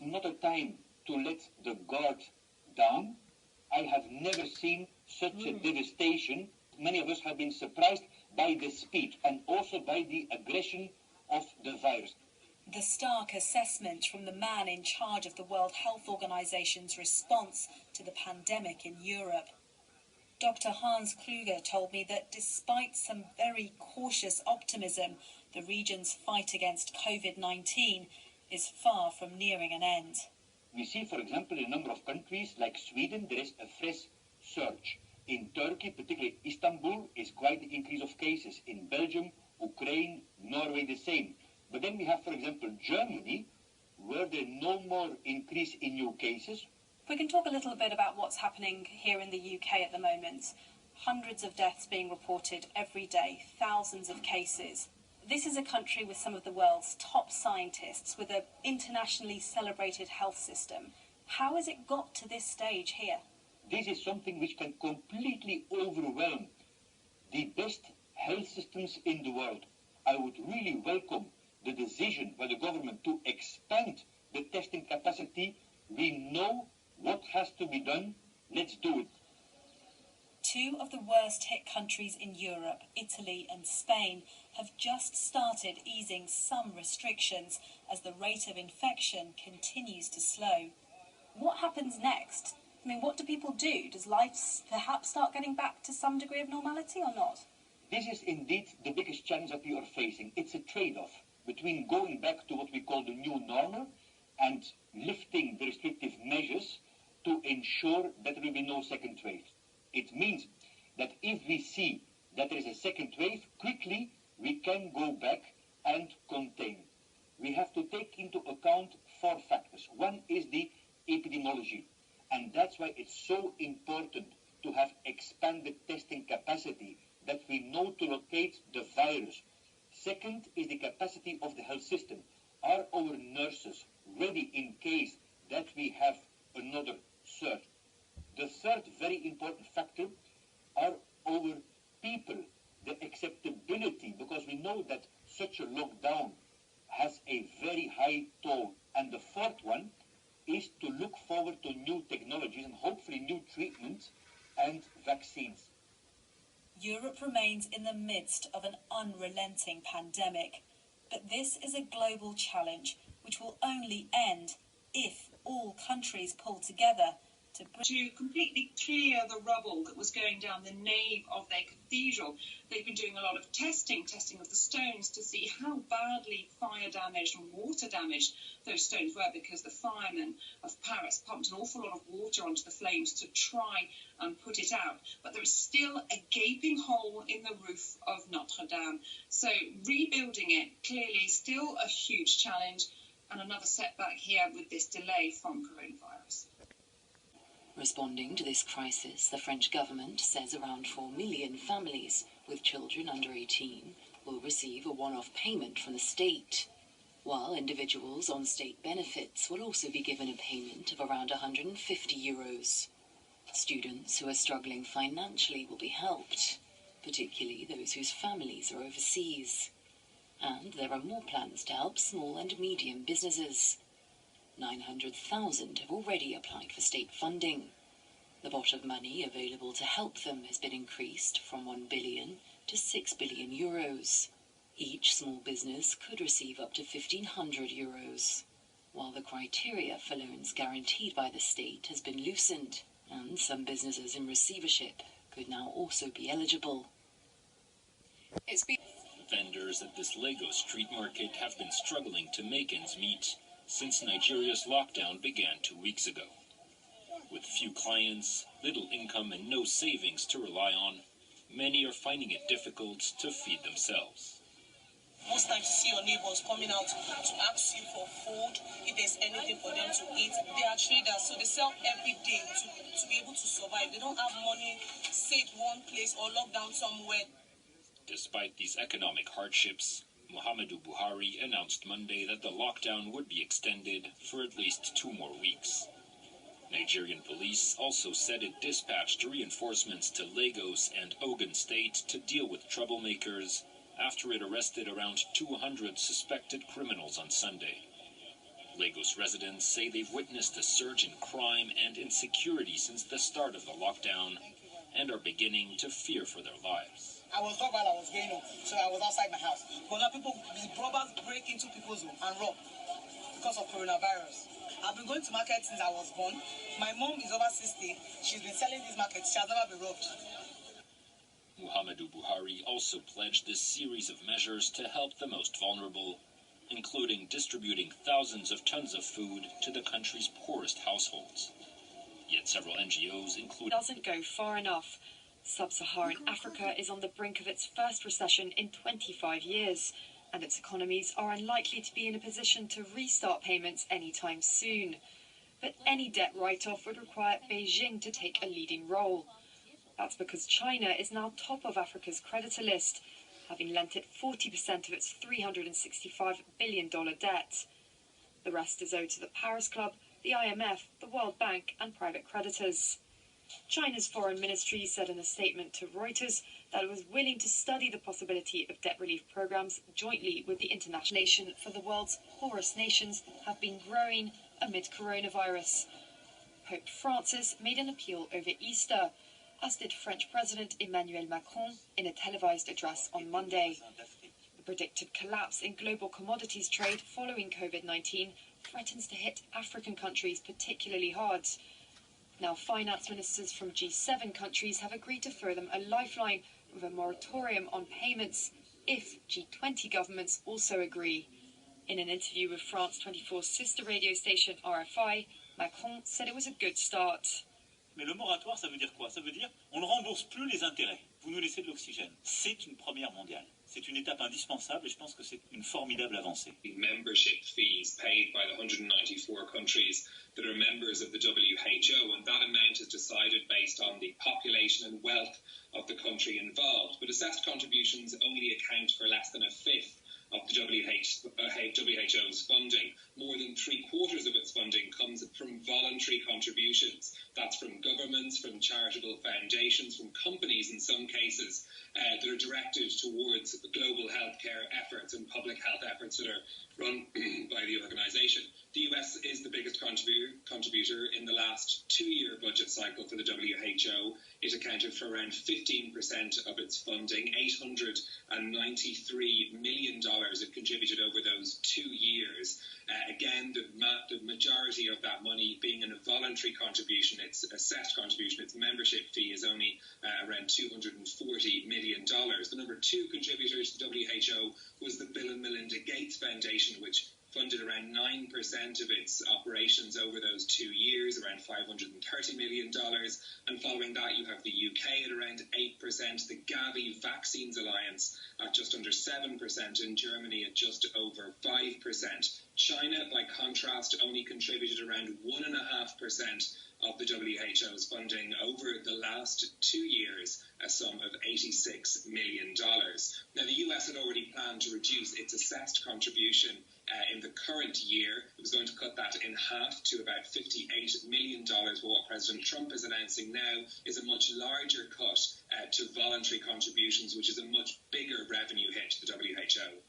Not a time to let the guard down. I have never seen such a devastation. Many of us have been surprised by the speed and also by the aggression of the virus. The stark assessment from the man in charge of the World Health Organization's response to the pandemic in Europe. Dr. Hans Kluge told me that despite some very cautious optimism, the region's fight against COVID-19 is far from nearing an end. We see, for example, in a number of countries like Sweden, there is a fresh surge. In Turkey, particularly Istanbul, is quite the increase of cases. In Belgium, Ukraine, Norway, the same. But then we have, for example, Germany, where there is no more increase in new cases. We can talk a little bit about what's happening here in the UK at the moment. Hundreds of deaths being reported every day, thousands of cases. This is a country with some of the world's top scientists, with an internationally celebrated health system. How has it got to this stage here? This is something which can completely overwhelm the best health systems in the world. I would really welcome the decision by the government to expand the testing capacity. We know what has to be done. Let's do it. Two of the worst hit countries in Europe, Italy and Spain, have just started easing some restrictions as the rate of infection continues to slow. What happens next? I mean, what do people do? Does life perhaps start getting back to some degree of normality or not? This is indeed the biggest challenge that we are facing. It's a trade-off between going back to what we call the new normal and lifting the restrictive measures to ensure that there will be no second wave. It means that if we see that there is a second wave, quickly we can go back and contain. We have to take into account 4 factors. One is the epidemiology, and that's why it's so important to have expanded testing capacity, that we know to locate the virus. Second is the capacity of the health system. Are our nurses ready in case that we have another surge? The third very important factor are our people, the acceptability, because we know that such a lockdown has a very high toll. And the fourth one is to look forward to new technologies and hopefully new treatments and vaccines. Europe remains in the midst of an unrelenting pandemic, but this is a global challenge which will only end if all countries pull together to completely clear the rubble that was going down the nave of their cathedral. They've been doing a lot of testing of the stones to see how badly fire damaged and water damaged those stones were, because the firemen of Paris pumped an awful lot of water onto the flames to try and put it out. But there is still a gaping hole in the roof of Notre Dame. So rebuilding it, clearly still a huge challenge, and another setback here with this delay from coronavirus. Responding to this crisis, the French government says around 4 million families with children under 18 will receive a one-off payment from the state, while individuals on state benefits will also be given a payment of around €150. Students who are struggling financially will be helped, particularly those whose families are overseas. And there are more plans to help small and medium businesses. 900,000 have already applied for state funding. The pot of money available to help them has been increased from €1 billion to €6 billion. Each small business could receive up to €1,500, while the criteria for loans guaranteed by the state has been loosened, and some businesses in receivership could now also be eligible. Vendors at this Lagos street market have been struggling to make ends meet since Nigeria's lockdown began 2 weeks ago. With few clients, little income and no savings to rely on, many are finding it difficult to feed themselves. Most times you see your neighbors coming out to ask you for food, if there's anything for them to eat. They are traders, so they sell every day to be able to survive. They don't have money saved one place or locked down somewhere. Despite these economic hardships, Muhammadu Buhari announced Monday that the lockdown would be extended for at least 2 more weeks. Nigerian police also said it dispatched reinforcements to Lagos and Ogun State to deal with troublemakers after it arrested around 200 suspected criminals on Sunday. Lagos residents say they've witnessed a surge in crime and insecurity since the start of the lockdown and are beginning to fear for their lives. I was up while I was going home, so I was outside my house. But now robbers break into people's home and rob because of coronavirus. I've been going to market since I was born. My mom is over 60. She's been selling these markets. She has never been robbed. Muhammadu Buhari also pledged this series of measures to help the most vulnerable, including distributing thousands of tons of food to the country's poorest households. Yet several NGOs, including... doesn't go far enough. Sub-Saharan Africa is on the brink of its first recession in 25 years, and its economies are unlikely to be in a position to restart payments anytime soon. But any debt write-off would require Beijing to take a leading role. That's because China is now top of Africa's creditor list, having lent it 40% of its $365 billion debt. The rest is owed to the Paris Club, the IMF, the World Bank and private creditors. China's foreign ministry said in a statement to Reuters that it was willing to study the possibility of debt relief programs jointly with the international nation for the world's poorest nations have been growing amid coronavirus. Pope Francis made an appeal over Easter, as did French President Emmanuel Macron in a televised address on Monday. The predicted collapse in global commodities trade following COVID-19 threatens to hit African countries particularly hard. Now, finance ministers from G7 countries have agreed to throw them a lifeline with a moratorium on payments if G20 governments also agree. In an interview with France 24's sister radio station RFI, Macron said it was a good start. Mais le moratoire, ça veut dire quoi? Ça veut dire on ne rembourse plus les intérêts. Vous nous laissez de l'oxygène. C'est une première mondiale. C'est une étape indispensable et je pense que c'est une formidable avancée. Membership fees paid by the 194 countries that are members of the WHO, and that amount is decided based on the population and wealth of the country involved. But assessed contributions only account for less than a fifth of the WHO's funding. More than 3/4 of its funding comes from voluntary contributions. That's from governments, from charitable foundations, from companies in some cases that are directed towards global healthcare efforts and public health efforts that are run by the organization. The US is the biggest contributor in the last 2-year budget cycle for the WHO. It accounted for around 15% of its funding, $893 million it contributed over those 2 years. Again, the majority of that money being in a voluntary contribution, its assessed contribution, its membership fee is only around $240 million. The number 2 contributor to the WHO was the Bill and Melinda Gates Foundation, which funded around 9% of its operations over those 2 years, around $530 million. And following that, you have the UK at around 8%, the Gavi Vaccines Alliance at just under 7%, and Germany at just over 5%. China, by contrast, only contributed around 1.5% of the WHO's funding over the last 2 years, a sum of $86 million. Now, the US had already planned to reduce its assessed contribution in the current year. It was going to cut that in half to about $58 million. But what President Trump is announcing now is a much larger cut to voluntary contributions, which is a much bigger revenue hit to the WHO.